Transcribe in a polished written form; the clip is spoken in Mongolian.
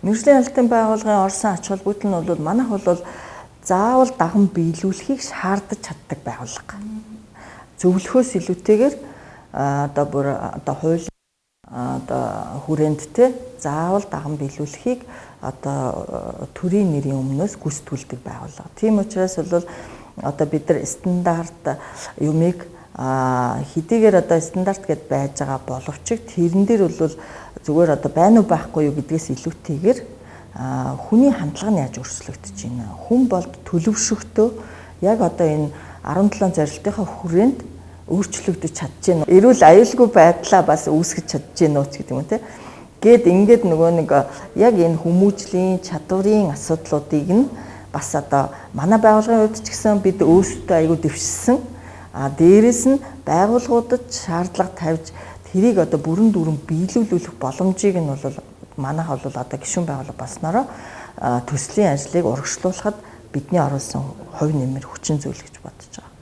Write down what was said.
Мэргэжлийн албан байгууллагын орсон ач холбогдол нь бол манайх бол заавал даган биелүүлэхийг шаардаж чаддаг байгууллага. Зөвлөхөөс илүүтэйгээр одоо хуулийн хүрээнд заавал даган биелүүлэхийг төрийн нэрийн өмнөөс гүйцэтгүүлдэг байгууллага. Тийм учраас бол бид нар стандарт юмыг хэдийгээр стандарт гэдээ байж байгаа боловч тэрэн дээр бол зүгээр байна уу байхгүй юу гэдгээс илүүтэйгээр хүний хандлага нь яаж өөрчлөгдөж байна. Хүн бол төлөвшөхдөө яг энэ 17 зорилтынхаа хүрээнд өөрчлөгдөж чадчихэв. Эрүүл аюулгүй байдлаа бас үүсгэж чадчихэв нөөц гэдэг юм те. Ингээд нөгөө нэг яг энэ хүмүүжлийн чадварын асуудлуудыг нь бас манай байгууллагын хувьд ч гэсэн бид өөрсдөө аягүй дэвшсэн. Дээрээс нь байгууллагуудад шаардлага тавьж тэрийг бүрэн дүүрэн биелүүлүүлэх боломжийг нь бол манайх бол гишүүн байгууллага болсноороо төслийн ажлыг урагшлуулахад бидний оруулсан хувь нэмэр хүчин зүйл гэж бодож байгаа.